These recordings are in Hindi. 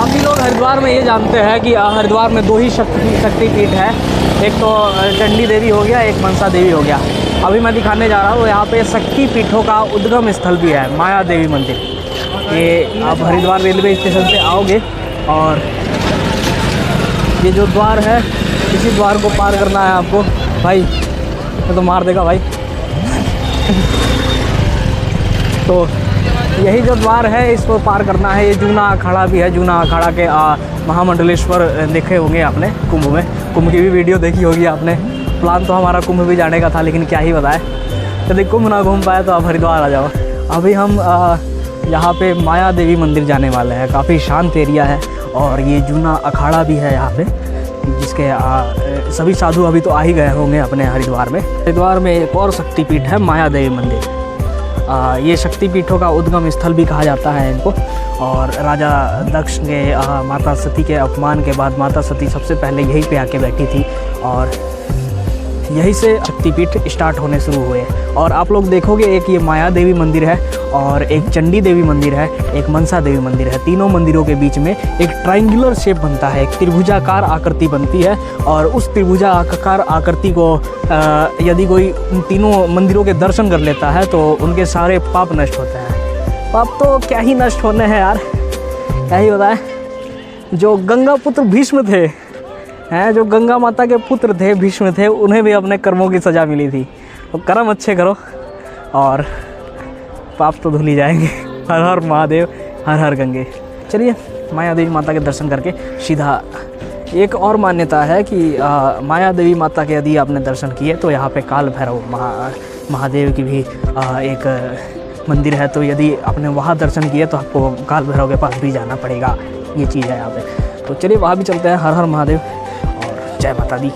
काफ़ी लोग हरिद्वार में ये जानते हैं कि हरिद्वार में दो ही शक्तिपीठ है, एक तो चंडी देवी हो गया, एक मनसा देवी हो गया। अभी मैं दिखाने जा रहा हूँ यहाँ पे शक्तिपीठों का उद्गम स्थल भी है, माया देवी मंदिर। ये आप हरिद्वार रेलवे स्टेशन से आओगे और ये जो द्वार है, इसी द्वार को पार करना है आपको। भाई मैं तो मार देगा भाई। तो यही जो द्वार है, इसको पार करना है। ये जूना अखाड़ा भी है, जूना अखाड़ा के महामंडलेश्वर देखे होंगे आपने, कुंभ में, कुंभ की भी वीडियो देखी होगी आपने। प्लान तो हमारा कुंभ भी जाने का था, लेकिन क्या ही बताए, यदि कुंभ ना घूम पाए तो आप हरिद्वार आ जाओ। अभी हम यहाँ पे माया देवी मंदिर जाने वाले हैं। काफ़ी शांत एरिया है और ये जूना अखाड़ा भी है यहाँ पे, जिसके सभी साधु अभी तो आ ही गए होंगे अपने हरिद्वार में। हरिद्वार में एक और शक्तिपीठ है, माया देवी मंदिर। ये शक्तिपीठों का उद्गम स्थल भी कहा जाता है इनको। और राजा दक्ष के माता सती के अपमान के बाद माता सती सबसे पहले यहीं पे आके बैठी थी और यहीं से शक्तिपीठ स्टार्ट होने शुरू हुए। और आप लोग देखोगे, एक ये माया देवी मंदिर है और एक चंडी देवी मंदिर है, एक मनसा देवी मंदिर है। तीनों मंदिरों के बीच में एक ट्रायंगुलर शेप बनता है, एक त्रिभुजाकार आकृति बनती है। और उस त्रिभुजाकार आकृति को यदि कोई तीनों मंदिरों के दर्शन कर लेता है तो उनके सारे पाप नष्ट होते हैं। पाप तो क्या ही नष्ट होने हैं यार, क्या ही होता है। जो गंगा पुत्र भीष्म थे, हैं जो गंगा माता के पुत्र थे, भीष्म थे, उन्हें भी अपने कर्मों की सज़ा मिली थी। तो कर्म अच्छे करो और पाप तो धुल ही जाएंगे। हर हर महादेव, हर हर गंगे। चलिए माया देवी माता के दर्शन करके सीधा। एक और मान्यता है कि माया देवी माता के यदि आपने दर्शन किए तो यहाँ पे काल भैरव महादेव की भी एक मंदिर है। तो यदि आपने वहाँ दर्शन किए तो आपको काल भैरव के पास भी जाना पड़ेगा, ये चीज़ है यहाँ पे। तो चलिए वहाँ भी चलते हैं। हर हर महादेव और जय माता दी।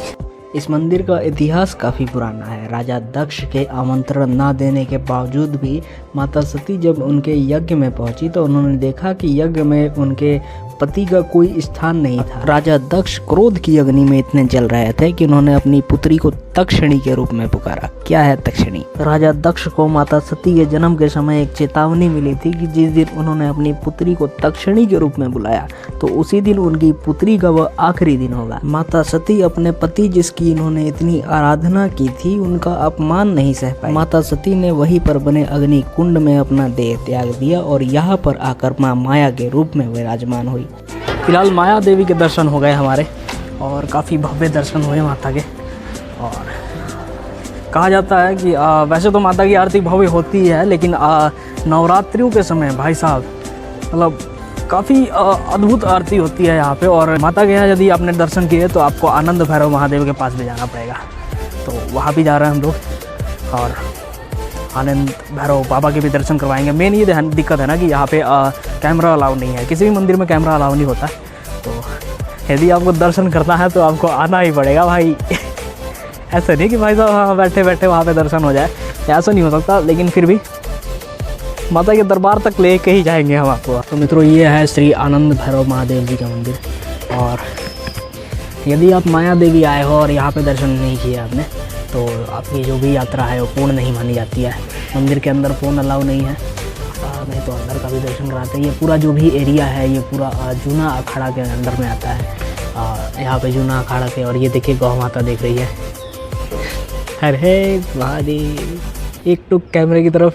इस मंदिर का इतिहास काफ़ी पुराना है। राजा दक्ष के आमंत्रण ना देने के बावजूद भी माता सती जब उनके यज्ञ में पहुंची तो उन्होंने देखा कि यज्ञ में उनके पति का कोई स्थान नहीं था। राजा दक्ष क्रोध की अग्नि में इतने जल रहे थे कि उन्होंने अपनी पुत्री को तक्षणी के रूप में पुकारा। क्या है तक्षणी? राजा दक्ष को माता सती के जन्म के समय एक चेतावनी मिली थी कि जिस दिन उन्होंने अपनी पुत्री को तक्षणी के रूप में बुलाया तो उसी दिन उनकी पुत्री का वह आखिरी दिन होगा। माता सती अपने पति जिसकी इन्होंने इतनी आराधना की थी, उनका अपमान नहीं सह पाई। माता सती ने वहीं पर बने अग्नि कुंड में अपना देह त्याग दिया और यहाँ पर आकर माँ माया के रूप में विराजमान हुई। फिलहाल माया देवी के दर्शन हो गए हमारे और काफ़ी भव्य दर्शन हुए माता के। और कहा जाता है कि वैसे तो माता की आरती भव्य होती है, लेकिन नवरात्रियों के समय भाई साहब मतलब काफ़ी अद्भुत आरती होती है यहाँ पे। और माता के यहाँ यदि आपने दर्शन किए तो आपको आनंद भैरव महादेव के पास भी जाना पड़ेगा। तो वहाँ भी जा रहे हैं हम लोग और आनंद भैरव बाबा के भी दर्शन करवाएंगे। मेन ये दिक्कत है ना कि यहाँ पे कैमरा अलाउ नहीं है, किसी भी मंदिर में कैमरा अलाउ नहीं होता। तो यदि आपको दर्शन करना है तो आपको आना ही पड़ेगा भाई। ऐसा नहीं कि भाई साहब हाँ बैठे बैठे वहाँ पे दर्शन हो जाए, ऐसा नहीं हो सकता। लेकिन फिर भी माता के दरबार तक ले के ही जाएंगे हम आपको। तो मित्रों, ये है श्री आनंद भैरव महादेव जी का मंदिर। और यदि आप माया देवी आए हो और यहाँ पे दर्शन नहीं किए आपने तो आपकी जो भी यात्रा है वो पूर्ण नहीं मानी जाती है। मंदिर के अंदर फ़ोन अलाउ नहीं है, नहीं तो अंदर का भी दर्शन कराते हैं। ये पूरा जो भी एरिया है ये पूरा जूना अखाड़ा के अंदर में आता है। यहाँ पे जूना अखाड़ा के, और ये देखिए गौ माता देख रही है। अरे महादेव, एक टुक कैमरे की तरफ।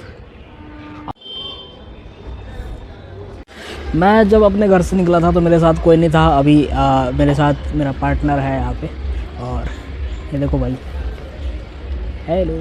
मैं जब अपने घर से निकला था तो मेरे साथ कोई नहीं था। अभी मेरे साथ मेरा पार्टनर है यहाँ पे। और ये देखो भाई, हेलो।